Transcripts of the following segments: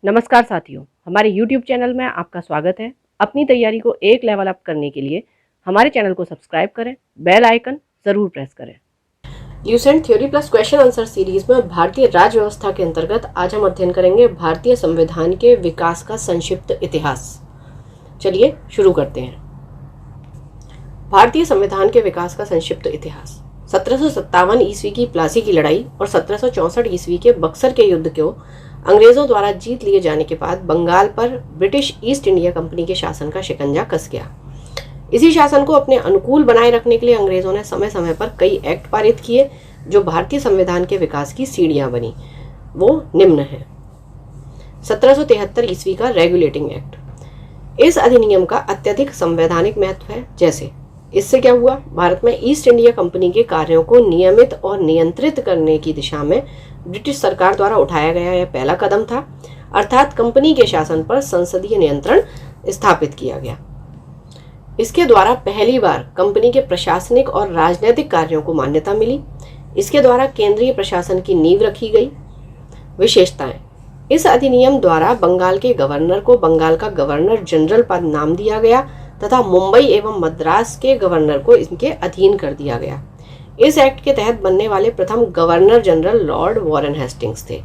नमस्कार साथियों, हमारे YouTube चैनल में आपका स्वागत है। अपनी तैयारी को एक लेवल अप करने के लिए हमारे चैनल को सब्सक्राइब करें, बेल आइकन ज़रूर प्रेस करें। Lucent theory plus question answer series में भारतीय राज्य व्यवस्था के अंतर्गत आज हम अध्ययन करेंगे भारतीय संविधान के विकास का संक्षिप्त इतिहास। चलिए शुरू करते हैं। भारतीय संविधान के विकास का संक्षिप्त इतिहास। 1757 ईस्वी की प्लासी की लड़ाई और 1764 ईस्वी के बक्सर के युद्ध को अंग्रेजों द्वारा जीत लिए जाने के बाद बंगाल पर ब्रिटिश ईस्ट इंडिया कंपनी के शासन का शिकंजा कस गया। इसी शासन को अपने अनुकूल बनाए रखने के लिए अंग्रेजों ने समय समय पर कई एक्ट पारित किए जो भारतीय संविधान के विकास की सीढ़ियां बनी। वो निम्न है। 1773 ईस्वी का रेगुलेटिंग एक्ट। इस अधिनियम का अत्यधिक संवैधानिक महत्व है। जैसे इससे क्या हुआ, भारत में ईस्ट इंडिया कंपनी के कार्यों को नियमित और नियंत्रित करने की दिशा में ब्रिटिश सरकार द्वारा उठाया गया यह पहला कदम था, अर्थात कंपनी के शासन पर संसदीय नियंत्रण स्थापित किया गया। इसके द्वारा पहली बार कंपनी के प्रशासनिक और राजनीतिक कार्यों को मान्यता मिली। इसके द्वारा केंद्रीय प्रशासन की नींव रखी गई। विशेषताएं। इस अधिनियम द्वारा बंगाल के गवर्नर को बंगाल का गवर्नर जनरल पद नाम दिया गया तथा मुंबई एवं मद्रास के गवर्नर को इनके अधीन कर दिया गया। इस एक्ट के तहत बनने वाले प्रथम governor general Lord Warren Hastings थे।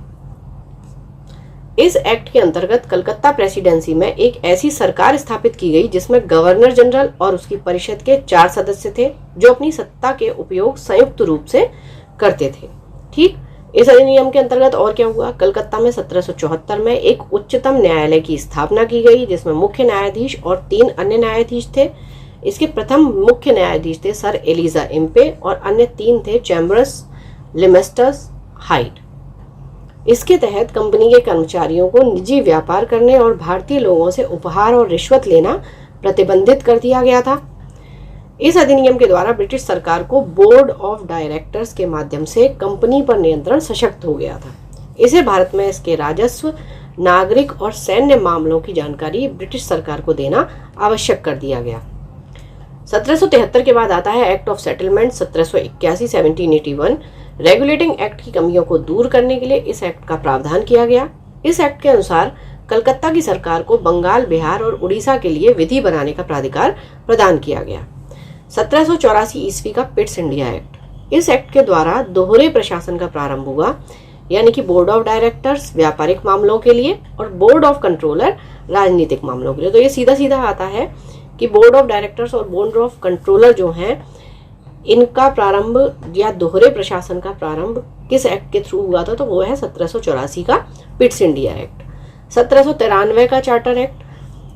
इस एक्ट के अंतर्गत कलकत्ता प्रेसिडेंसी में एक ऐसी सरकार स्थापित की गई जिसमें गवर्नर जनरल और उसकी परिषद के 4 सदस्य थे जो अपनी सत्ता के उपयोग संयुक्त रूप से करते थे। ठीक, इस अधिनियम के अंतर्गत और क्या हुआ, कलकत्ता में 1774 में एक उच्चतम न्यायालय की स्थापना की गई जिसमें मुख्य न्यायाधीश और 3 अन्य न्यायाधीश थे। इसके प्रथम मुख्य न्यायाधीश थे सर एलिजा इम्पे और अन्य 3 थे चैम्बर्स, लिमेस्टर्स, हाइड। इसके तहत कंपनी के कर्मचारियों को निजी व्यापार करने और भारतीय लोगों से उपहार और रिश्वत लेना प्रतिबंधित कर दिया गया था। इस अधिनियम के द्वारा ब्रिटिश सरकार को बोर्ड ऑफ डायरेक्टर्स के माध्यम से कंपनी पर नियंत्रण सशक्त हो गया था। इसे भारत में इसके राजस्व, नागरिक और सैन्य मामलों की जानकारी ब्रिटिश सरकार को देना आवश्यक कर दिया गया। 1773 के बाद आता है act of settlement 1781 1781। Regulating act की कमियों को दूर करने के लिए इस एक्ट का प्रावधान किया गया। इस एक्ट के अनुसार कलकत्ता की सरकार को बंगाल, बिहार और उड़ीसा के लिए विधि बनाने का प्राधिकार प्रदान किया गया। 1784 ईस्वी का पिट्स इंडिया एक्ट। इस एक्ट के द्वारा दोहरे प्रशासन का प्रारंभ हुआ, यानी कि बोर्ड ऑफ डायरेक्टर्स व्यापारिक मामलों के लिए और बोर्ड ऑफ कंट्रोलर राजनीतिक मामलों के लिए। तो ये सीधा सीधा आता है कि बोर्ड ऑफ डायरेक्टर्स और बोर्ड ऑफ कंट्रोलर जो हैं, इनका प्रारंभ या दोहरे प्रशासन का प्रारंभ किस एक्ट के थ्रू हुआ था, तो वो है 1784 का पिट्स इंडिया एक्ट। 1793 का चार्टर एक्ट।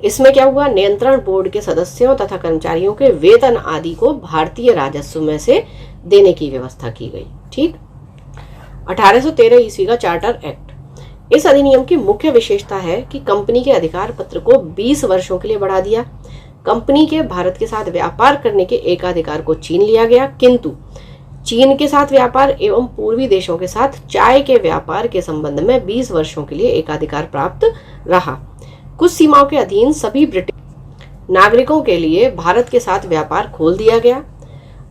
इसमें क्या हुआ, नियंत्रण बोर्ड के सदस्यों तथा कर्मचारियों के वेतन आदि को भारतीय राजस्व में से देने की व्यवस्था की गई। ठीक। 1813 ईस्वी का चार्टर एक्ट। इस अधिनियम की मुख्य विशेषता है कि कंपनी के अधिकार पत्र को 20 वर्षों के लिए बढ़ा दिया। कंपनी के भारत के साथ व्यापार करने के एकाधिकार को छीन लिया गया, किंतु चीन के साथ व्यापार एवं पूर्वी देशों के साथ चाय के व्यापार के संबंध में 20 वर्षों के लिए एकाधिकार प्राप्त रहा। कुछ सीमाओं के अधीन सभी ब्रिटिश नागरिकों के लिए भारत के साथ व्यापार खोल दिया गया।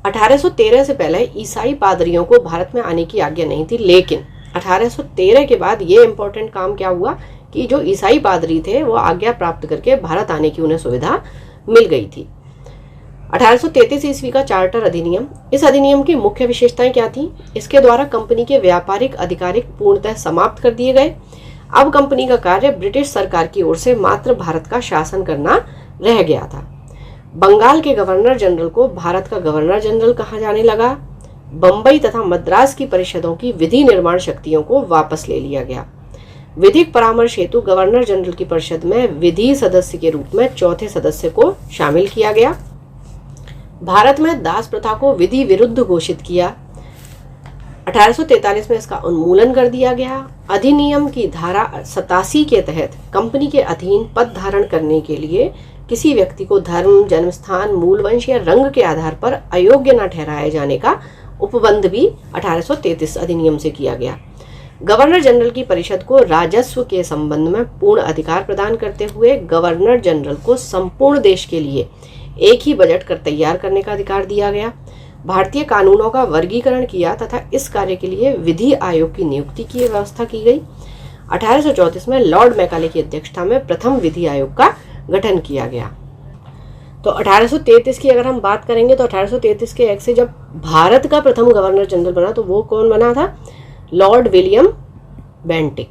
1813 से पहले ईसाई पादरियों को भारत में आने की आज्ञा नहीं थी, लेकिन 1813 के बाद ये इंपॉर्टेंट काम क्या हुआ कि जो ईसाई पादरी थे वो आज्ञा प्राप्त करके भारत आने की उन्हें सुविधा मिल गई थी। 1833 ईस्वी का चार्टर अधिनियम। इस अधिनियम की मुख्य विशेषताएं क्या थी, इसके द्वारा कंपनी के व्यापारिक अधिकार पूर्णतः समाप्त कर दिए गए। अब कंपनी का कार्य ब्रिटिश सरकार की ओर से मात्र भारत का शासन करना रह गया था। बंगाल के गवर्नर जनरल को भारत का गवर्नर जनरल कहा जाने लगा। बंबई तथा मद्रास की परिषदों की विधि निर्माण शक्तियों को वापस ले लिया गया। विधिक परामर्श हेतु गवर्नर जनरल की परिषद में विधि सदस्य के रूप में 4थे सदस्य को शामिल किया गया। भारत में दास प्रथा को विधि विरुद्ध घोषित किया। 1843 में इसका उन्मूलन कर दिया गया। अधिनियम की धारा 87 के तहत कंपनी के अधीन पद धारण करने के लिए किसी व्यक्ति को धर्म, जन्मस्थान, मूल वंश या रंग के आधार पर अयोग्य न ठहराए जाने का उपबंध भी 1833 अधिनियम से किया गया। गवर्नर जनरल की परिषद को राजस्व के संबंध में पूर्ण अधिकार प्रदान करते हुए गवर्नर जनरल को संपूर्ण देश के लिए एक ही बजट कर तैयार करने का अधिकार दिया गया। भारतीय कानूनों का वर्गीकरण किया तथा इस कार्य के लिए विधि आयोग की नियुक्ति की व्यवस्था की गई। 1834 में लॉर्ड मैकाले की अध्यक्षता में प्रथम विधि आयोग का गठन किया गया। तो 1833 की अगर हम बात करेंगे तो 1833 के एक्ट से जब भारत का प्रथम गवर्नर जनरल बना तो वो कौन बना था? Lord William Bentinck.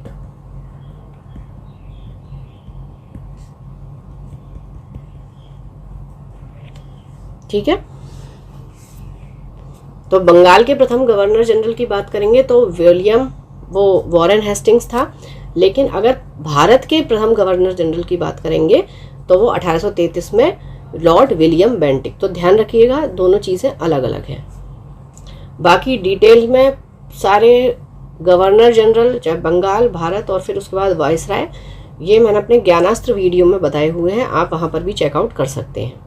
ठीक है, तो बंगाल के प्रथम गवर्नर जनरल की बात करेंगे तो वो वॉरेन हेस्टिंग्स था, लेकिन अगर भारत के प्रथम गवर्नर जनरल की बात करेंगे तो वो 1833 में लॉर्ड विलियम बेंटिक। तो ध्यान रखिएगा दोनों चीज़ें अलग अलग हैं। बाकी डिटेल में सारे गवर्नर जनरल चाहे बंगाल, भारत और फिर उसके बाद वायसराय, ये मैंने अपने ज्ञानास्त्र वीडियो में बताए हुए हैं, आप वहाँ पर भी चेकआउट कर सकते हैं।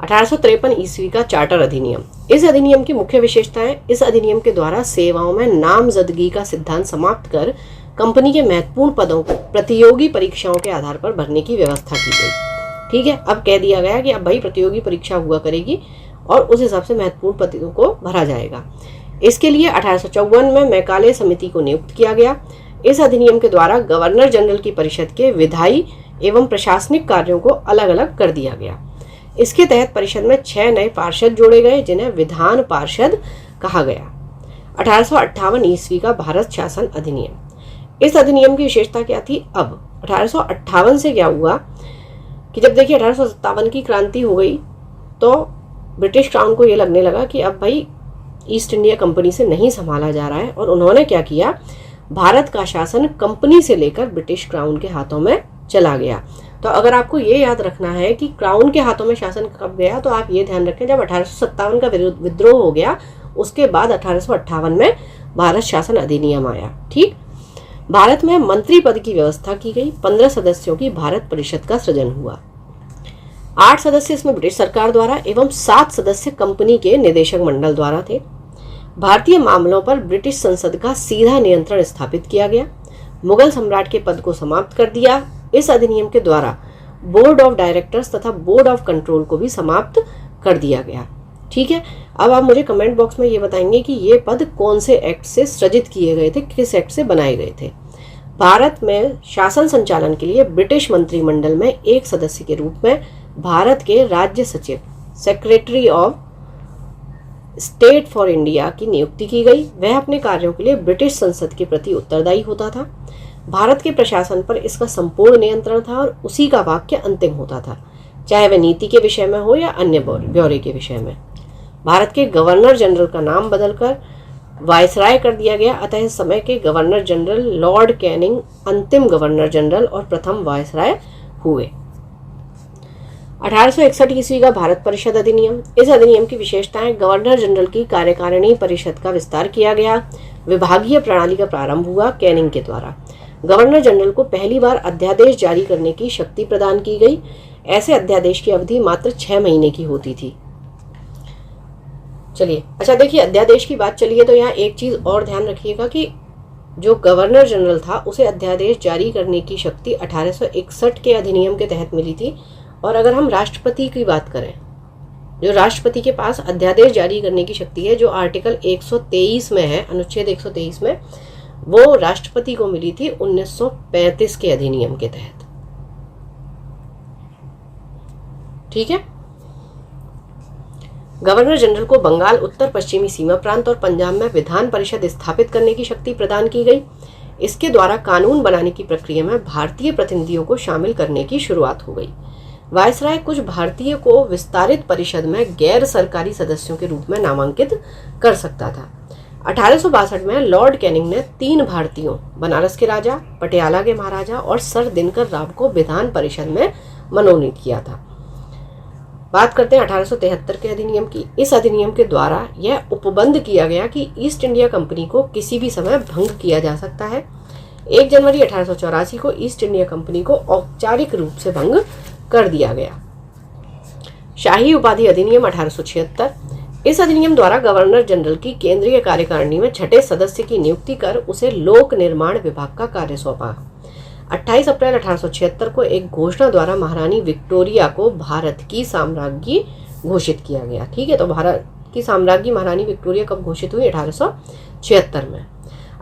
1853 ईस्वी का चार्टर अधिनियम। इस अधिनियम की मुख्य विशेषताएं, इस अधिनियम के द्वारा सेवाओं में नामजदगी का सिद्धांत समाप्त कर कंपनी के महत्वपूर्ण पदों को प्रतियोगी परीक्षाओं के आधार पर भरने की व्यवस्था की गई। ठीक है, अब कह दिया गया कि अब भाई प्रतियोगी परीक्षा हुआ करेगी और उस हिसाब से महत्वपूर्ण पदों को भरा जाएगा। इसके लिए 1854 में मैकाले समिति को नियुक्त किया गया। इस अधिनियम के द्वारा गवर्नर जनरल की परिषद के विधायी एवं प्रशासनिक कार्यों को अलग अलग कर दिया गया। इसके तहत परिषद में 6 नए पार्षद जोड़े गए जिन्हें विधान पार्षद कहा गया। 1858 ईस्वी का भारत शासन अधिनियम। इस अधिनियम की विशेषता क्या थी? अब 1858 से क्या हुआ कि जब देखिए 1857 की क्रांति हो गई तो ब्रिटिश क्राउन को ये लगने लगा कि अब भाई ईस्ट इंडिया कंपनी से नहीं संभाला जा रहा है, और उन्होंने क्या किया, भारत का शासन कंपनी से लेकर ब्रिटिश क्राउन के हाथों में चला गया। तो अगर आपको ये याद रखना है कि क्राउन के हाथों में शासन कब गया, तो आप ये ध्यान रखें जब 1857 का विद्रोह हो गया, उसके बाद 1858 में भारत शासन अधिनियम आया। ठीक, भारत में मंत्री पद की व्यवस्था की गई। 15 सदस्यों की भारत परिषद का सृजन हुआ। 8 सदस्य इसमें ब्रिटिश सरकार द्वारा एवं 7 सदस्य कंपनी के निदेशक मंडल द्वारा थे। भारतीय मामलों पर ब्रिटिश संसद का सीधा नियंत्रण स्थापित किया गया। मुगल सम्राट के पद को समाप्त कर दिया। इस अधिनियम के द्वारा बोर्ड ऑफ डायरेक्टर्स तथा बोर्ड ऑफ कंट्रोल को भी समाप्त कर दिया गया। ठीक है, अब आप मुझे कमेंट बॉक्स में ये बताएंगे कि ये पद कौन से एक्ट से सृजित किए गए थे, किस एक्ट से बनाए गए थे। भारत में शासन संचालन के लिए ब्रिटिश मंत्रिमंडल में एक सदस्य के रूप में भारत के राज्य सचिव, secretary of state for India की नियुक्ति की गई। वह अपने कार्यों के लिए ब्रिटिश संसद के प्रति उत्तरदायी होता था। भारत के प्रशासन पर इसका संपूर्ण नियंत्रण था और उसी का वाक्य अंतिम होता था, चाहे वह नीति के विषय में हो या अन्य ब्यौरे के विषय में। भारत के गवर्नर जनरल का नाम बदलकर वायसराय कर दिया गया, अतः इस समय के गवर्नर जनरल लॉर्ड कैनिंग अंतिम गवर्नर जनरल और प्रथम वायसराय हुए। 1861 ईस्वी का भारत परिषद अधिनियम। इस अधिनियम की विशेषताएं, गवर्नर जनरल की कार्यकारिणी परिषद का विस्तार किया गया। विभागीय प्रणाली का प्रारंभ हुआ कैनिंग के द्वारा। गवर्नर जनरल को पहली बार अध्यादेश जारी करने की शक्ति प्रदान की गई। ऐसे अध्यादेश की अवधि मात्र 6 महीने की होती थी। चलिए, अच्छा देखिए, अध्यादेश की बात चलिए तो यहाँ एक चीज और ध्यान रखिएगा कि जो गवर्नर जनरल था उसे अध्यादेश जारी करने की शक्ति 1861 के अधिनियम के तहत मिली थी। और अगर हम राष्ट्रपति की बात करें, जो राष्ट्रपति के पास अध्यादेश जारी करने की शक्ति है, जो आर्टिकल 123 में है, अनुच्छेद 123 में, वो राष्ट्रपति को मिली थी 1935 के अधिनियम के तहत। ठीक है, गवर्नर जनरल को बंगाल, उत्तर पश्चिमी सीमा प्रांत और पंजाब में विधान परिषद स्थापित करने की शक्ति प्रदान की गई। इसके द्वारा कानून बनाने की प्रक्रिया में भारतीय प्रतिनिधियों को शामिल करने की शुरुआत हो गई। वायसराय कुछ भारतीय को विस्तारित परिषद में गैर सरकारी सदस्यों के रूप में नामांकित कर सकता था। 1862 में लॉर्ड कैनिंग ने 3 भारतीयों, बनारस के राजा, पटियाला के महाराजा और सर दिनकर राव को विधान परिषद में मनोनीत किया था। बात करते हैं 1873 के अधिनियम की। इस अधिनियम के द्वारा यह उपबंध किया गया कि ईस्ट इंडिया कंपनी को किसी भी समय भंग किया जा सकता है। 1 जनवरी 1884 को ईस्ट इंडिया कंपनी को औपचारिक रूप से भंग कर दिया गया। शाही उपाधि अधिनियम 1876। इस अधिनियम द्वारा गवर्नर जनरल की केंद्रीय कार्यकारिणी में 6ठे सदस्य की नियुक्ति कर उसे लोक निर्माण विभाग का कार्य सौंपा। 28 अप्रैल 1876 को एक घोषणा द्वारा महारानी विक्टोरिया को भारत की साम्राज्ञी घोषित किया गया। ठीक है, तो भारत की साम्राज्ञी महारानी विक्टोरिया कब घोषित हुई? 1876 में।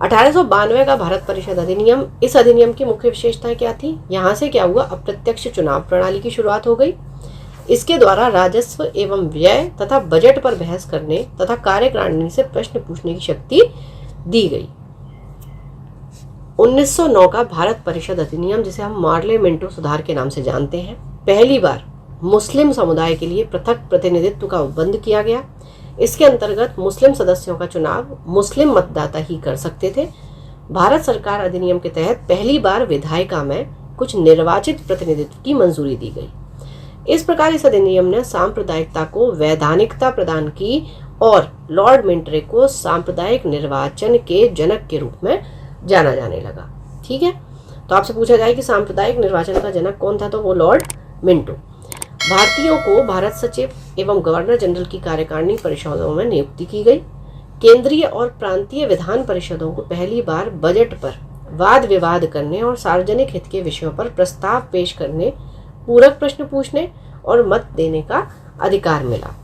1892 का भारत परिषद अधिनियम, इस अधिनियम की मुख्य विशेषताएं क्या थी? यहाँ से क्या हुआ, अप्रत्यक्ष चुनाव प्रणाली की शुरुआत हो गई। इसके द्वारा राजस्व एवं व्यय तथा बजट पर बहस करने तथा कार्यकारिणी से प्रश्न पूछने की शक्ति दी गई। 1909 का भारत परिषद अधिनियम, जिसे हम पार्लियामेंटो सुधार के नाम से जानते हैं, पहली बार मुस्लिम समुदाय के लिए पृथक प्रतिनिधित्व का उपबंध किया गया। इसके अंतर्गत मुस्लिम सदस्यों का चुनाव मुस्लिम मतदाता ही कर सकते थे। भारत सरकार अधिनियम के तहत पहली बार विधायिका में कुछ निर्वाचित प्रतिनिधित्व की मंजूरी दी गई। इस प्रकार इस अधिनियम ने सांप्रदायिकता को वैधानिकता प्रदान की और लॉर्ड मिंटो को सांप्रदायिक निर्वाचन के जनक के रूप में जाना जाने लगा। ठीक है, तो आपसे पूछा जाए कि सांप्रदायिक निर्वाचन का जनक कौन था, तो वो लॉर्ड मिंटो। भारतीयों को भारत सचिव एवं गवर्नर जनरल की कार्यकारिणी परिषदों में नियुक्ति की गई। केंद्रीय और प्रांतीय विधान परिषदों को पहली बार बजट पर वाद विवाद करने और सार्वजनिक हित के विषयों पर प्रस्ताव पेश करने, पूरक प्रश्न पूछने और मत देने का अधिकार मिला।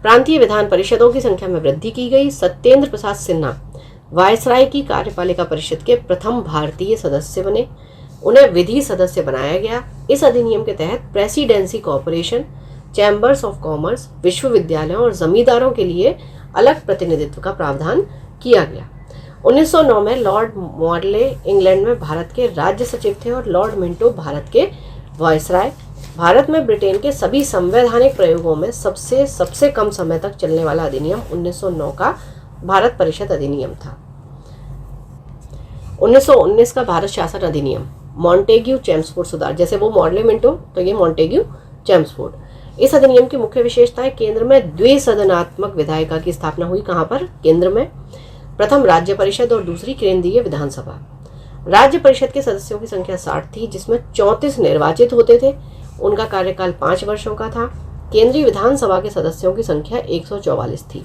प्रांतीय विधान परिषदों की संख्या में वृद्धि की गई। सत्येंद्र प्रसाद सिन्हा वायसराय की कार्यपालिका परिषद के प्रथम भारतीय सदस्य बने। उन्हें विधि सदस्य बनाया गया। इस अधिनियम के तहत presidency corporation, chambers of commerce, विश्वविद्यालयों और जमींदारों के लिए अलग प्रतिनिधित्व का प्रावधान किया गया। 1909 में लॉर्ड मॉडले इंग्लैंड में भारत के राज्य सचिव थे और लॉर्ड मिंटो भारत के वायसराय। भारत में ब्रिटेन के सभी संवैधानिक प्रयोगों में सबसे कम समय तक चलने वाला अधिनियम 1909 का भारत परिषद अधिनियम था। 1919 का भारत शासन अधिनियम, मॉन्टेग्यू चेम्सफोर्ड सुधार, जैसे वो मॉडले मिंटो तो ये मॉन्टेग्यू चेम्सफोर्ड। इस अधिनियम की मुख्य विशेषताएं, केंद्र में द्विसदनात्मक विधायिका की स्थापना हुई। कहां पर? केंद्र में। प्रथम राज्य परिषद और दूसरी केंद्रीय विधानसभा। राज्य परिषद के सदस्यों की संख्या 60 थी, जिसमें 34 निर्वाचित होते थे। उनका कार्यकाल 5 वर्षों का था। केंद्रीय विधानसभा के सदस्यों की संख्या 144 थी।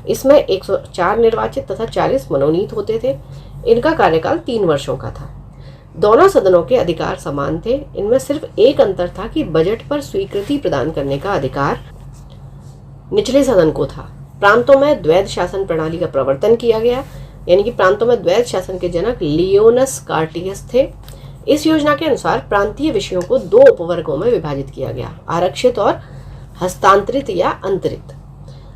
इसमें 104 निर्वाचित तथा 40 मनोनीत होते थे। इनका कार्यकाल 3 वर्षों का था। दोनों सदनों के अधिकार समान थे। इनमें सिर्फ एक अंतर था कि बजट पर स्वीकृति प्रदान करने का अधिकार निचले सदन को था। प्रांतों में द्वैध शासन प्रणाली का प्रवर्तन किया गया, यानी कि प्रांतों में द्वैध शासन के जनक लियोनस कार्टियस थे। इस योजना के अनुसार प्रांतीय विषयों को 2 उपवर्गों में विभाजित किया गया, आरक्षित और हस्तांतरित या अंतरित।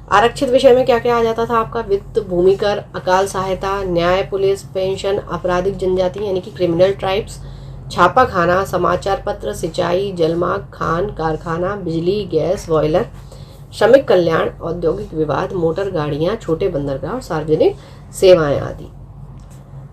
आरक्षित विषय में क्या क्या आ जाता था आपका? वित्त, भूमि कर, अकाल सहायता, न्याय, पुलिस, पेंशन, आपराधिक जनजाति यानी कि क्रिमिनल ट्राइब्स, छापा खाना, समाचार पत्र, सिंचाई, जलमार्ग, खान, कारखाना, बिजली, गैस, बॉयलर, श्रमिक कल्याण, औद्योगिक विवाद, मोटर गाड़ियां, छोटे बंदरगाह और सार्वजनिक सेवाएं आदि।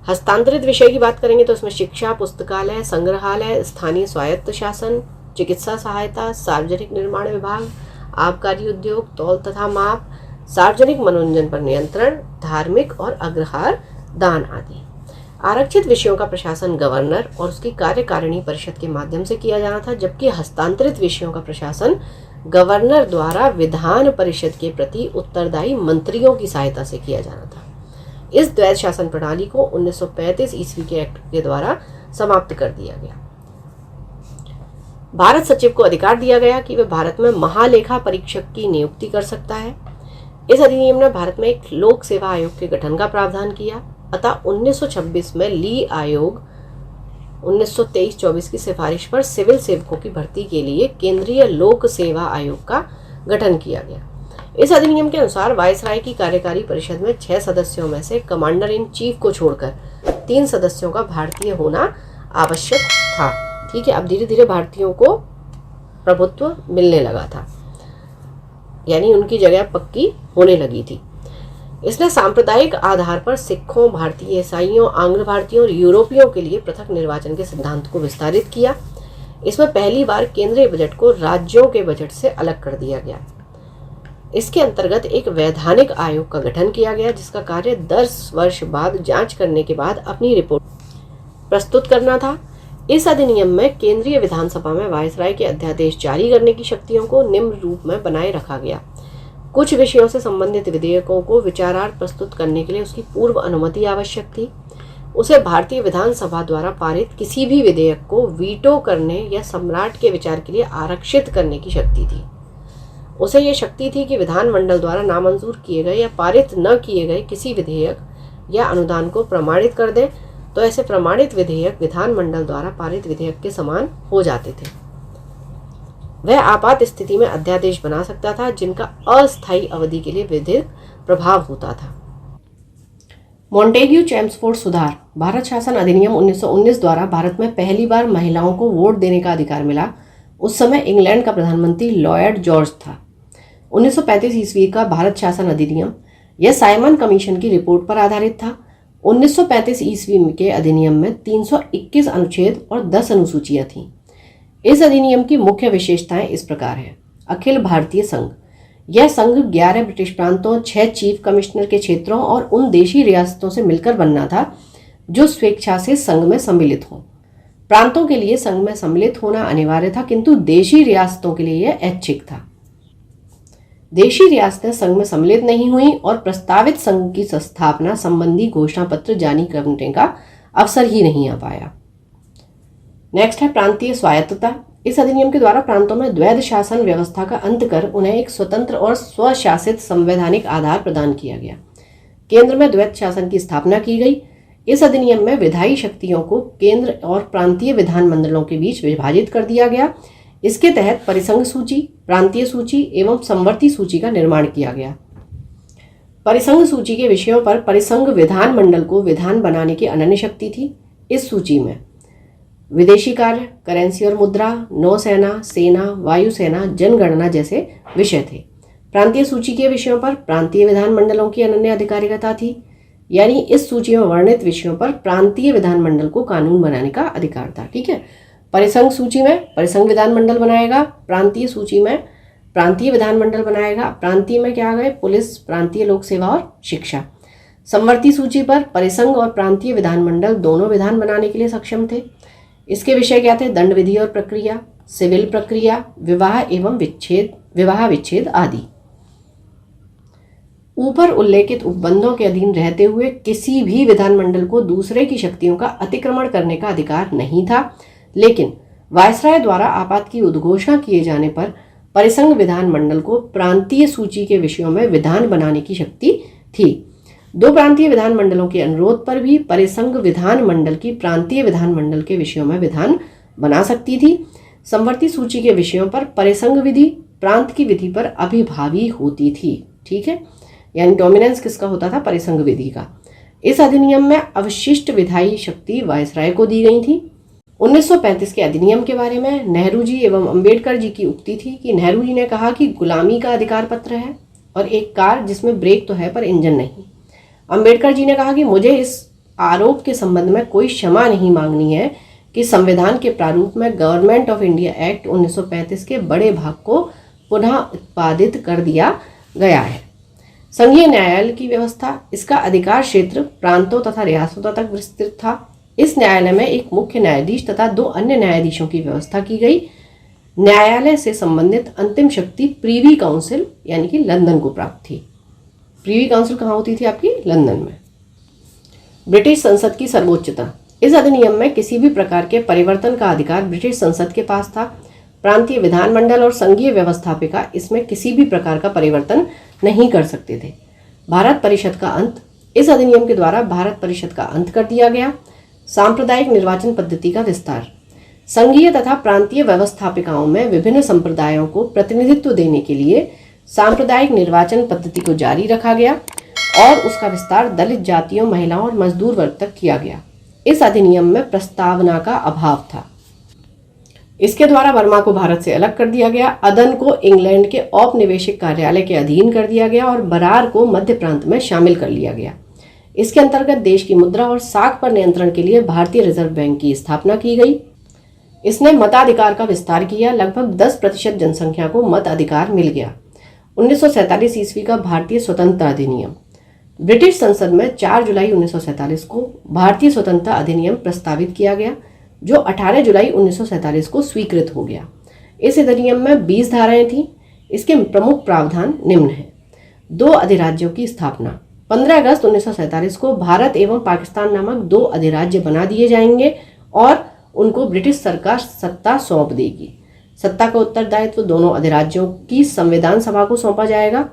हस्तांतरित विषय की बात करेंगे तो इसमें शिक्षा, पुस्तकालय, संग्रहालय, स्थानीय स्वायत्त शासन, चिकित्सा सहायता, सार्वजनिक निर्माण विभाग, आबकारी उद्योग, तौल तथा माप, सार्वजनिक मनोरंजन पर नियंत्रण, धार्मिक और अग्रहार दान आदि। आरक्षित विषयों का प्रशासन गवर्नर और उसकी कार्यकारिणी परिषद के माध्यम से किया जाना था, जबकि हस्तांतरित विषयों का प्रशासन गवर्नर द्वारा विधान परिषद के प्रति उत्तरदायी मंत्रियों की सहायता से किया जाना था। इस द्वैध शासन प्रणाली को 1935 ईस्वी के एक्ट के द्वारा समाप्त कर दिया गया। भारत सचिव को अधिकार दिया गया कि वह भारत में महालेखा परीक्षक की नियुक्ति कर सकता है। इस अधिनियम ने भारत में एक लोक सेवा आयोग के गठन का प्रावधान किया। अतः 1926 में ली आयोग 1923-24 की सिफारिश पर सिविल सेवकों की भर्ती के लिए केंद्रीय लोक सेवा आयोग का गठन किया गया। इस अधिनियम के अनुसार वायसराय की कार्यकारी परिषद में 6 सदस्यों में से कमांडर इन चीफ को छोड़कर 3 सदस्यों का भारतीय होना आवश्यक था। ठीक है, अब धीरे धीरे भारतीयों को प्रभुत्व मिलने लगा था, यानी उनकी जगह पक्की होने लगी थी। इसने सांप्रदायिक आधार पर सिखों, भारतीय ईसाइयों, आंग्ल भारतीयों और यूरोपियों के लिए पृथक निर्वाचन के सिद्धांत को विस्तारित किया। इसमें पहली बार केंद्रीय बजट को राज्यों के बजट से अलग कर दिया गया। इसके अंतर्गत एक वैधानिक आयोग का गठन किया गया, जिसका कार्य 10 वर्ष बाद जांच करने के बाद अपनी रिपोर्ट प्रस्तुत करना था। इस अधिनियम में केंद्रीय विधानसभा में वायसराय के अध्यादेश जारी करने की शक्तियों को निम्न रूप में बनाए रखा गया। कुछ विषयों से संबंधित विधेयकों को विचारार्थ प्रस्तुत करने के लिए उसकी पूर्व अनुमति आवश्यक थी। उसे भारतीय विधानसभा द्वारा पारित किसी भी विधेयक को वीटो करने या सम्राट के विचार के लिए आरक्षित करने की शक्ति थी। उसे यह शक्ति थी कि विधानमंडल द्वारा नामंजूर किए गए या पारित न किए गए किसी विधेयक या अनुदान को प्रमाणित कर दें तो ऐसे प्रमाणित विधेयक विधानमंडल द्वारा पारित विधेयक के समान हो जाते थे। वह आपात स्थिति में अध्यादेश बना सकता था जिनका अस्थायी अवधि के लिए विधिक प्रभाव होता था। मॉन्टेग्यू चेम्सफोर्ड सुधार भारत शासन अधिनियम 1919 द्वारा भारत में पहली बार महिलाओं को वोट देने का अधिकार मिला। उस समय इंग्लैंड का प्रधानमंत्री लॉयड जॉर्ज था। 1935 ईस्वी का भारत शासन अधिनियम यह साइमन कमीशन की रिपोर्ट पर आधारित था। 1935 ईस्वी के अधिनियम में 321 अनुच्छेद और 10 अनुसूचियां थीं। इस अधिनियम की मुख्य विशेषताएं इस प्रकार हैं। अखिल भारतीय संघ, यह संघ 11 ब्रिटिश प्रांतों, 6 चीफ कमिश्नर के क्षेत्रों और उन देशी रियासतों से मिलकर बनना था जो स्वेच्छा से संघ में सम्मिलित हों। प्रांतों के लिए संघ में सम्मिलित होना अनिवार्य था, किंतु देशी रियासतों के लिए यह ऐच्छिक था। देशी रियासतें संघ में सम्मिलित नहीं हुई और प्रस्तावित संघ की स्थापना संबंधी घोषणा पत्र जारी करने का अवसर ही नहीं आ पाया। नेक्स्ट है प्रांतीय स्वायत्तता। इस अधिनियम के द्वारा प्रांतों में द्वैध शासन व्यवस्था का अंत कर उन्हें एक स्वतंत्र और स्वशासित संवैधानिक आधार प्रदान किया गया। केंद्र में द्वैध शासन की स्थापना की गई। इस अधिनियम में विधायी शक्तियों को केंद्र और प्रांतीय विधानमंडलों के बीच विभाजित कर दिया गया। इसके तहत परिसंघ सूची, प्रांतीय सूची एवं समवर्ती सूची का निर्माण किया गया। परिसंघ सूची के विषयों पर परिसंघ विधानमंडल को विधान बनाने की अनन्य शक्ति थी। इस सूची में विदेशी कार्य, करेंसी और मुद्रा, नौसेना, सेना, वायुसेना, जनगणना जैसे विषय थे। प्रांतीय सूची के विषयों पर प्रांतीय विधानमंडलों की अनन्य अधिकारिता थी, यानी इस सूची में वर्णित विषयों पर प्रांतीय विधानमंडल को कानून बनाने का अधिकार था। ठीक है, परिसंघ सूची में परिसंघ विधानमंडल बनाएगा, प्रांतीय सूची में प्रांतीय विधानमंडल बनाएगा। प्रांतीय में क्या आ गए? पुलिस, प्रांतीय लोक सेवा और शिक्षा। समवर्ती सूची पर परिसंघ और प्रांतीय विधानमंडल दोनों विधान बनाने के लिए सक्षम थे। इसके विषय क्या थे? दंड विधि और प्रक्रिया, सिविल प्रक्रिया, विवाह एवं विवाह विच्छेद आदि। ऊपर उल्लेखित उपबंधों के अधीन रहते हुए किसी भी विधानमंडल को दूसरे की शक्तियों का अतिक्रमण करने का अधिकार नहीं था, लेकिन वायसराय द्वारा आपात की उद्घोषणा किए जाने पर परिसंघ विधानमंडल को प्रांतीय सूची के विषयों में विधान बनाने की शक्ति थी। दो प्रांतीय विधानमंडलों के अनुरोध पर भी परिसंघ विधानमंडल की प्रांतीय विधानमंडल के विषयों में विधान बना सकती थी। समवर्ती सूची के विषयों पर परिसंघ विधि प्रांत की विधि पर अभिभावी होती थी। ठीक है, यानी डोमिनेंस किसका होता था? परिसंघ विधि का। इस अधिनियम में अवशिष्ट विधायी शक्ति वायसराय को दी गई थी। 1935 के अधिनियम के बारे में नेहरू जी एवं अंबेडकर जी की उक्ति थी कि नेहरू जी ने कहा कि गुलामी का अधिकार पत्र है और एक कार जिसमें ब्रेक तो है पर इंजन नहीं। अंबेडकर जी ने कहा कि मुझे इस आरोप के संबंध में कोई क्षमा नहीं मांगनी है कि संविधान के प्रारूप में गवर्नमेंट ऑफ इंडिया एक्ट 1935 के बड़े भाग को पुनः उत्पादित कर दिया गया है। संघीय न्यायालय की व्यवस्था, इसका अधिकार क्षेत्र प्रांतों तथा रियासतों तक विस्तृत था। इस न्यायालय में एक मुख्य न्यायाधीश तथा 2 अन्य न्यायाधीशों की व्यवस्था की गई। न्यायालय से संबंधित अंतिम शक्ति प्रीवी काउंसिल यानी कि लंदन को प्राप्त थी। प्रीवी काउंसिल कहाँ होती थी? आपकी लंदन में। ब्रिटिश संसद की सर्वोच्चता। इस अधिनियम में किसी भी प्रकार के परिवर्तन का अधिकार ब्रिटिश संसद के पास था। प्रांतीय विधानमंडल और संघीय व्यवस्थापिका इसमें किसी भी प्रकार का परिवर्तन नहीं कर सकते थे। भारत परिषद का अंत। इस अधिनियम के द्वारा भारत परिषद का अंत कर दिया गया। सांप्रदायिक निर्वाचन पद्धति का विस्तार। संघीय तथा प्रांतीय व्यवस्थापिकाओं में विभिन्न संप्रदायों को प्रतिनिधित्व देने के लिए सांप्रदायिक निर्वाचन पद्धति को जारी रखा गया और उसका विस्तार दलित जातियों, महिलाओं और मजदूर वर्ग तक किया गया। इस अधिनियम में प्रस्तावना का अभाव था। इसके द्वारा बर्मा को भारत से अलग कर दिया गया, अदन को इंग्लैंड के औपनिवेशिक कार्यालय के अधीन कर दिया गया और बरार को मध्य प्रांत में शामिल कर लिया गया। इसके अंतर्गत देश की मुद्रा और साख पर नियंत्रण के लिए भारतीय रिजर्व बैंक की स्थापना की गई। इसने मताधिकार का विस्तार किया। लगभग 10% जनसंख्या को मताधिकार मिल गया। 1947 ईस्वी का भारतीय स्वतंत्रता अधिनियम। ब्रिटिश संसद में 4 जुलाई 1947 को भारतीय स्वतंत्रता अधिनियम प्रस्तावित किया गया, जो 18 जुलाई 1947 को स्वीकृत हो गया। इस अधिनियम में 20 धाराएं थीं। इसके प्रमुख प्रावधान निम्न हैं। 2 अधिराज्यों की स्थापना। 15 अगस्त 1947 को भारत एवं पाकिस्तान नामक 2 अधिराज्य बना दिए जाएंगे और उनको ब्रिटिश सरकार सत्ता सौंप देगी। सत्ता का उत्तरदायित्व दोनों अधिराज्यों की संविधान सभा को सौंपा जाएगा।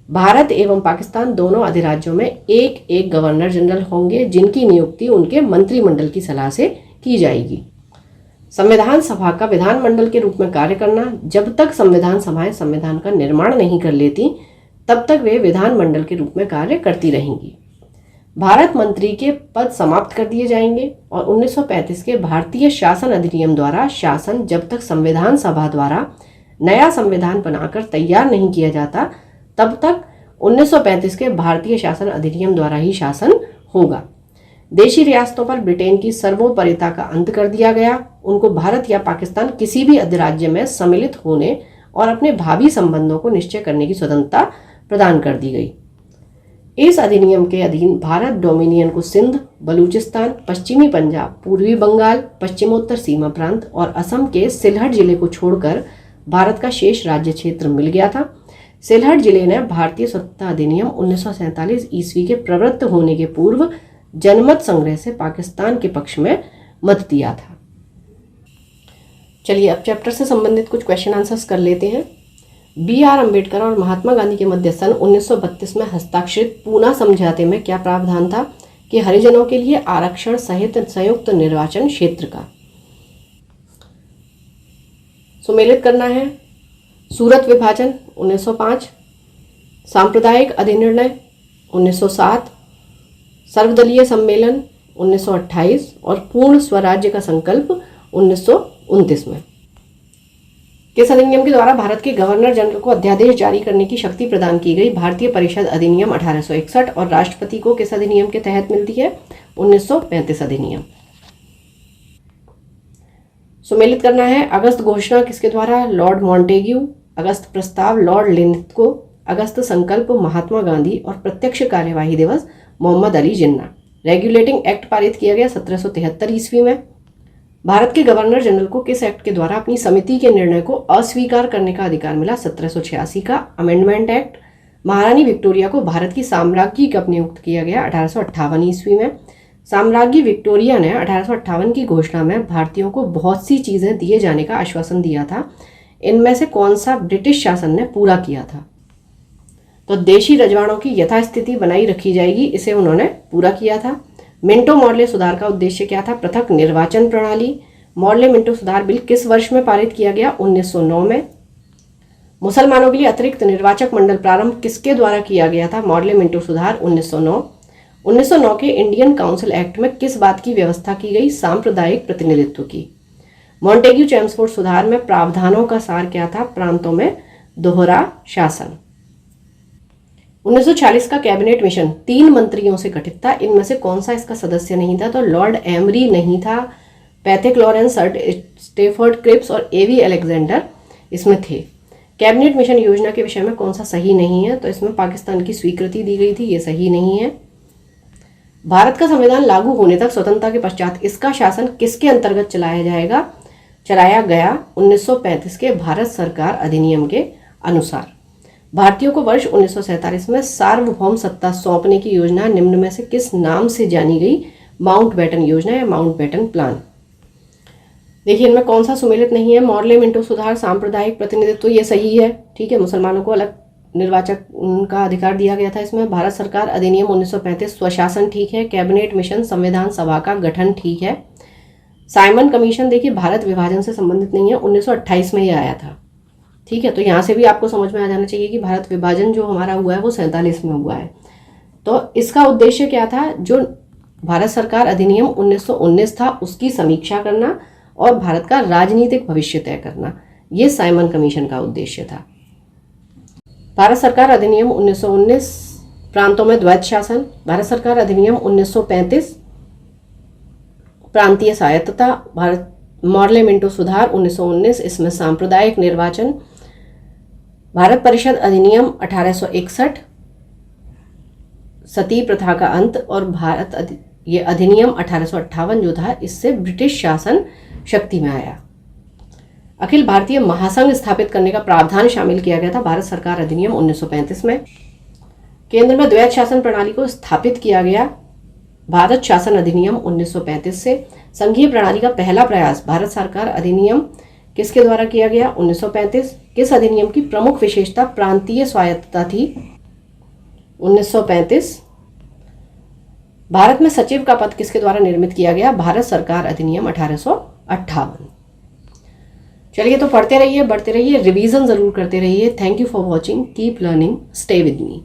भारत एवं पाकिस्तान दोनों अधिराज्यों में एक एक गवर्नर जनरल होंगे, जिनकी नियुक्ति उनके मंत्रिमंडल की सलाह से की जाएगी। संविधान सभा का विधानमंडल के रूप में कार्य करना। जब तक संविधान सभाएं संविधान का निर्माण नहीं कर लेती, तब तक वे विधानमंडल के रूप में कार्य करती रहेंगी। भारत मंत्री के पद समाप्त कर दिए जाएंगे और 1935 के भारतीय शासन अधिनियम द्वारा शासन जब तक संविधान सभा द्वारा नया संविधान बनाकर तैयार नहीं किया जाता, तब तक 1935 के भारतीय शासन अधिनियम द्वारा ही शासन होगा। देशी रियासतों पर ब्रिटेन की सर्वोपरिता का अंत कर दिया गया। उनको भारत या पाकिस्तान किसी भी अधिराज्य में सम्मिलित होने और अपने भावी संबंधों को निश्चय करने की स्वतंत्रता प्रदान कर दी गई। इस अधिनियम के अधीन भारत डोमिनियन को सिंध, बलूचिस्तान, पश्चिमी पंजाब, पूर्वी बंगाल, पश्चिमोत्तर सीमा प्रांत और असम के सिलहट जिले को छोड़कर भारत का शेष राज्य क्षेत्र मिल गया था। सिलहट जिले ने भारतीय स्वतंत्रता अधिनियम 1947 ईस्वी के प्रवृत्त होने के पूर्व जनमत संग्रह से पाकिस्तान के पक्ष में मत दिया था। चलिए अब चैप्टर से संबंधित कुछ क्वेश्चन आंसर्स कर लेते हैं। B.R. अम्बेडकर और महात्मा गांधी के मध्य सन 1932 में हस्ताक्षरित पूना समझौते में क्या प्रावधान था कि हरिजनों के लिए आरक्षण सहित संयुक्त निर्वाचन क्षेत्र का सुमेलित करना है। सूरत विभाजन 1905, सांप्रदायिक अधिनिर्णय 1907, सर्वदलीय सम्मेलन 1928 और पूर्ण स्वराज्य का संकल्प 1929 में। किस अधिनियम के द्वारा भारत के गवर्नर जनरल को अध्यादेश जारी करने की शक्ति प्रदान की गई? भारतीय परिषद अधिनियम 1861। और राष्ट्रपति को किस अधिनियम के तहत मिलती है? 1935 अधिनियम। सुमेलित करना है। अगस्त घोषणा किसके द्वारा? Lord Montagu. अगस्त प्रस्ताव लॉर्ड लिनथ्को। अगस्त संकल्प महात्मा गांधी। और प्रत्यक्ष कार्यवाही दिवस मोहम्मद अली जिन्ना। रेगुलेटिंग एक्ट पारित किया गया 1773 ईस्वी में। भारत के गवर्नर जनरल को किस एक्ट के द्वारा अपनी समिति के निर्णय को अस्वीकार करने का अधिकार मिला? 1786 का अमेंडमेंट एक्ट। महारानी विक्टोरिया को भारत की साम्राज्ञी कब नियुक्त किया गया? 1858 ईस्वी में। साम्राज्ञी विक्टोरिया ने 1858 की घोषणा में भारतीयों को बहुत सी चीजें दिए जाने का आश्वासन दिया था। इनमें से कौन सा ब्रिटिश शासन ने पूरा किया था? तो देशी रजवाड़ों की यथास्थिति बनाई रखी जाएगी, इसे उन्होंने पूरा किया था। मिंटो मॉर्ले सुधार का उद्देश्य क्या था? पृथक निर्वाचन प्रणाली। मॉर्ले मिंटो सुधार बिल किस वर्ष में पारित किया गया? 1909 में। मुसलमानों के लिए अतिरिक्त निर्वाचक मंडल प्रारंभ किसके द्वारा किया गया था? मॉर्ले मिंटो सुधार 1909। 1909 के इंडियन काउंसिल एक्ट में किस बात की व्यवस्था की गई? सांप्रदायिक प्रतिनिधित्व की। मॉन्टेग्यू चेम्सफोर्ड सुधार में प्रावधानों का सार क्या था? प्रांतों में दोहरा शासन। 1940 का कैबिनेट मिशन 3 मंत्रियों से गठित था। इनमें से कौन सा इसका सदस्य नहीं था? तो लॉर्ड एमरी नहीं था, Pethick Lawrence, sir Stafford Cripps और एवी अलेक्जेंडर इसमें थे। कैबिनेट मिशन योजना के विषय में कौन सा सही नहीं है? तो इसमें पाकिस्तान की स्वीकृति दी गई थी, ये सही नहीं है। भारत का संविधान लागू होने तक स्वतंत्रता के पश्चात इसका शासन किसके अंतर्गत चलाया गया? 1935 के भारत सरकार अधिनियम के अनुसार। भारतीयों को वर्ष 1947 में सार्वभौम सत्ता सौंपने की योजना निम्न में से किस नाम से जानी गई? माउंटबेटन योजना या माउंटबेटन प्लान। देखिए इनमें कौन सा सुमेलित नहीं है? मॉर्ले मिंटो सुधार, सांप्रदायिक प्रतिनिधित्व, ये सही है, ठीक है। मुसलमानों को अलग निर्वाचक का अधिकार दिया गया था इसमें। भारत सरकार अधिनियम 1935, स्वशासन, ठीक है। कैबिनेट मिशन, संविधान सभा का गठन, ठीक है। साइमन कमीशन देखिए भारत विभाजन से संबंधित नहीं है, 1928 में ये आया था, ठीक है। तो यहाँ से भी आपको समझ में आ जाना चाहिए कि भारत विभाजन जो हमारा हुआ है वो 47 में हुआ है। तो इसका उद्देश्य क्या था? जो भारत सरकार अधिनियम 1919 था उसकी समीक्षा करना और भारत का राजनीतिक भविष्य तय करना, ये साइमन कमीशन का उद्देश्य था। भारत सरकार अधिनियम 1919, प्रांतों में द्वैत शासन। भारत सरकार अधिनियम 1935, प्रांतीय स्वायत्तता। भारत मॉर्ले मिंटो सुधार 1919, इसमें सांप्रदायिक निर्वाचन। भारत परिषद अधिनियम 1861, सती प्रथा का अंत। और ये अधिनियम 1858 जो था, इससे ब्रिटिश शासन शक्ति में आया। अखिल भारतीय महासंघ स्थापित करने का प्रावधान शामिल किया गया था भारत सरकार अधिनियम 1935 में। केंद्र में द्वैत शासन प्रणाली को स्थापित किया गया भारत शासन अधिनियम 1935 से। संघीय प्रणाली का पहला प्रयास भारत सरकार अधिनियम किसके द्वारा किया गया? 1935। किस अधिनियम की प्रमुख विशेषता प्रांतीय स्वायत्तता थी? 1935 भारत में सचिव का पद किसके द्वारा निर्मित किया गया? भारत सरकार अधिनियम 1858। चलिए तो पढ़ते रहिए, बढ़ते रहिए, रिवीजन जरूर करते रहिए। Thank you for watching, keep learning, stay with me.